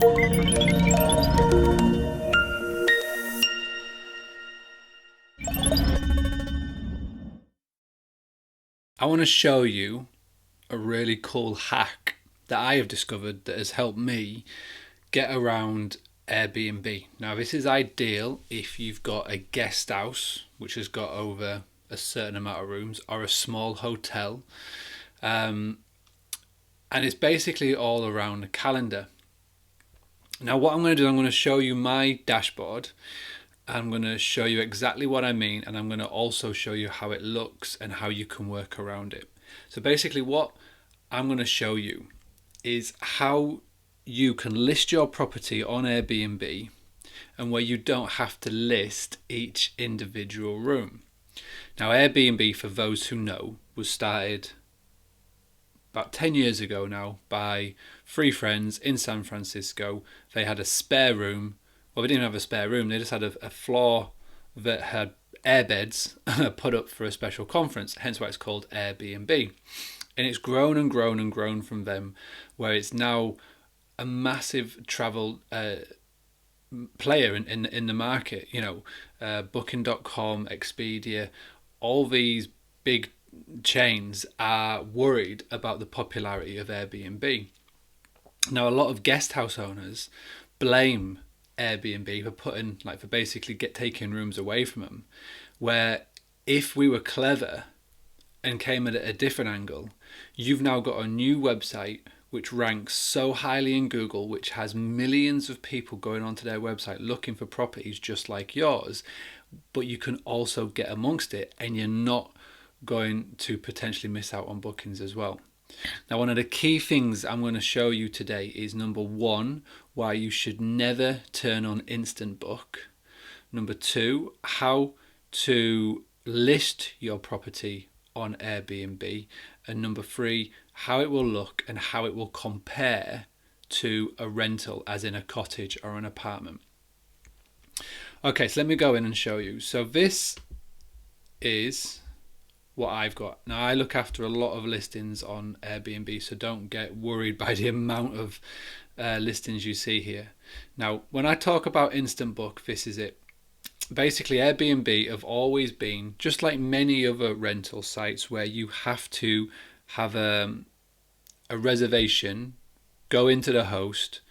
I want to show you a really cool hack that I have discovered that has helped me get around Airbnb. Now, this is ideal if you've got a guest house which has got over a certain amount of rooms, or a small hotel. And it's basically all around the calendar. Now, what I'm going to do, I'm going to show you my dashboard. I'm going to show you exactly what I mean, and I'm going to also show you how it looks and how you can work around it. So basically what I'm going to show you is how you can list your property on Airbnb, and where you don't have to list each individual room. Now, Airbnb, for those who know, was started about 10 years ago now by three friends in San Francisco. They had a spare room. Well, they didn't have a spare room. They just had a floor that had air beds put up for a special conference, hence why it's called Airbnb. And it's grown and grown and grown from them, where it's now a massive travel player in the market. You know, Booking.com, Expedia, all these big chains are worried about the popularity of Airbnb. Now, a lot of guest house owners blame Airbnb for basically taking rooms away from them, where if we were clever and came at it a different angle, you've now got a new website which ranks so highly in Google, which has millions of people going onto their website looking for properties just like yours, but you can also get amongst it and you're not going to potentially miss out on bookings as well. Now, one of the key things I'm going to show you today is, number one, why you should never turn on instant book. Number two, how to list your property on Airbnb. And number three, how it will look and how it will compare to a rental, as in a cottage or an apartment. Okay, so let me go in and show you. So this is what I've got. Now, I look after a lot of listings on Airbnb, so don't get worried by the amount of listings you see here. Now, when I talk about instant book, this is it. Basically, Airbnb have always been, just like many other rental sites, where you have to have a reservation, go into the host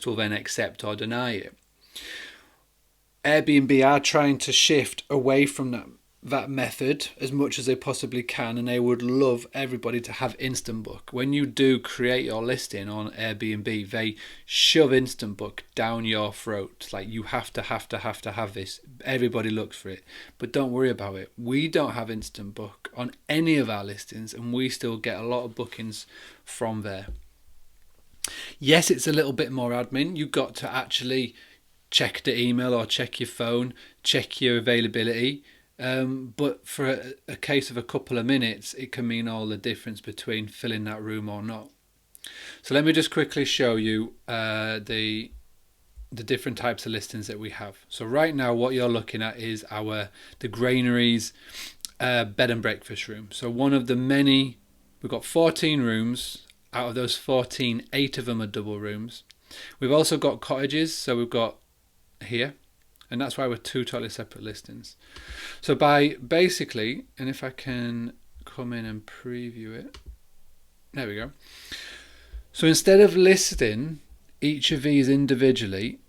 will then accept or deny it. Airbnb are trying to shift away from that method as much as they possibly can, and they would love everybody to have instant book. When you do create your listing on Airbnb, they shove instant book down your throat, like you have to have this. Everybody looks for it, but don't worry about it. We don't have instant book on any of our listings, and we still get a lot of bookings from there. Yes, it's a little bit more admin. You've got to actually check the email or check your phone, check your availability. But for a case of a couple of minutes, it can mean all the difference between filling that room or not. So let me just quickly show you the different types of listings that we have. So right now, what you're looking at is the Granaries bed and breakfast room. So one of the many, we've got 14 rooms. Out of those 14, 8 of them are double rooms. We've also got cottages, so we've got here. And that's why we're two totally separate listings. So by basically, and if I can come in and preview it, there we go. So instead of listing each of these individually,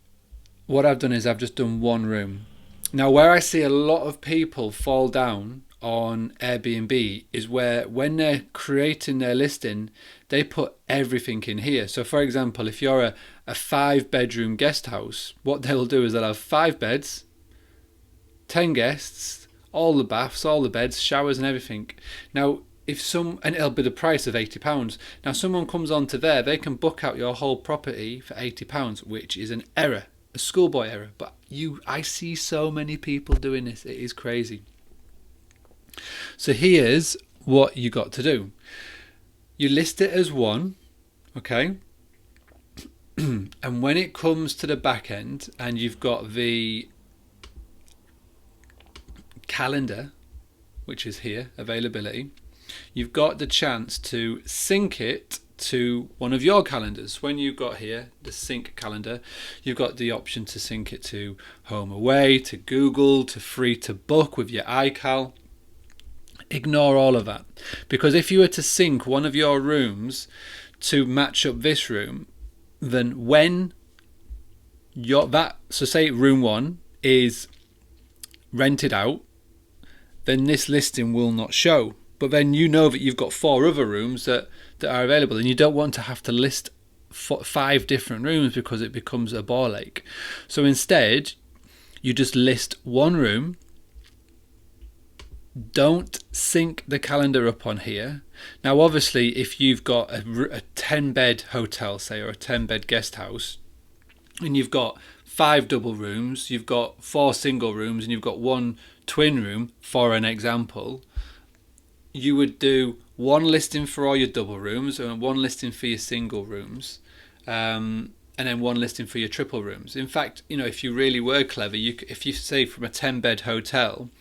what I've done is I've just done one room. Now, where I see a lot of people fall down on Airbnb is where, when they're creating their listing, they put everything in here. So for example, if you're a 5-bedroom guest house, what they'll do is they'll have 5 beds, 10 guests, all the baths, all the beds, showers and everything. Now, and it'll be the price of £80. Now, someone comes onto there, they can book out your whole property for £80, which is an error, a schoolboy error. But I see so many people doing this, it is crazy. So here's what you got to do. You list it as one, okay? And when it comes to the back end and you've got the calendar, which is here, availability, you've got the chance to sync it to one of your calendars. When you've got here the sync calendar, you've got the option to sync it to Home Away, to Google, to Free to Book with your iCal. Ignore all of that, because if you were to sync one of your rooms to match up this room, then when so say room 1 is rented out, then this listing will not show. But then you know that you've got 4 other rooms that are available, and you don't want to have to list 5 different rooms because it becomes a ball ache. So instead, you just list one room. Don't sync the calendar up on here. Now obviously, if you've got a 10-bed hotel, say, or a 10-bed guest house, and you've got 5 double rooms, you've got 4 single rooms, and you've got 1 twin room, for an example, you would do 1 listing for all your double rooms and 1 listing for your single rooms, and then 1 listing for your triple rooms. In fact, if you really were clever, if you say from a 10-bed hotel,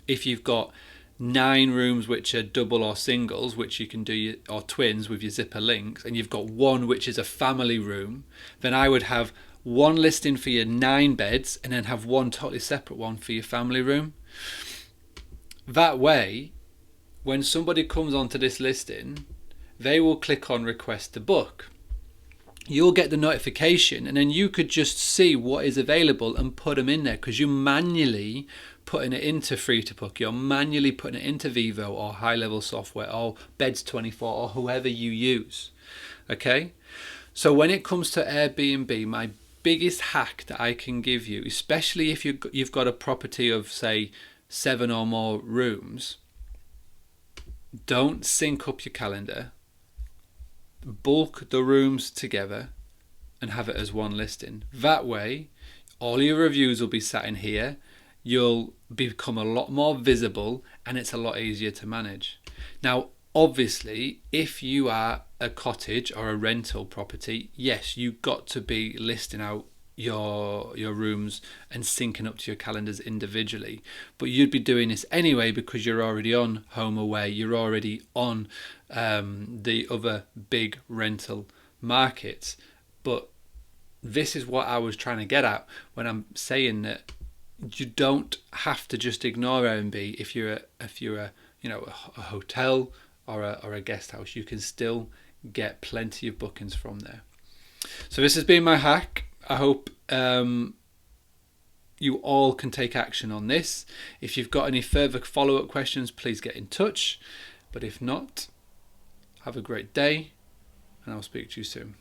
if you've got 9 rooms which are double or singles, which you can do, or twins with your zipper links, and you've got 1 which is a family room, then I would have 1 listing for your 9 beds and then have 1 totally separate one for your family room. That way, when somebody comes onto this listing, they will click on request to book. You'll get the notification, and then you could just see what is available and put them in there, because you're manually putting it into Free to Book, you're manually putting it into Vivo or High Level Software or Beds24 or whoever you use. Okay, so when it comes to Airbnb, my biggest hack that I can give you, especially if you've got a property of say 7 or more rooms, don't sync up your calendar. Bulk the rooms together and have it as 1 listing. That way, all your reviews will be sat in here. You'll become a lot more visible, and it's a lot easier to manage. Now, obviously, if you are a cottage or a rental property, yes, you've got to be listing out your rooms and syncing up to your calendars individually, but you'd be doing this anyway because you're already on Home Away, you're already on the other big rental markets. But this is what I was trying to get at when I'm saying that you don't have to just ignore Airbnb. If you're a hotel or a guest house, you can still get plenty of bookings from there. So this has been my hack. I hope you all can take action on this. If you've got any further follow-up questions, please get in touch. But if not, have a great day, and I'll speak to you soon.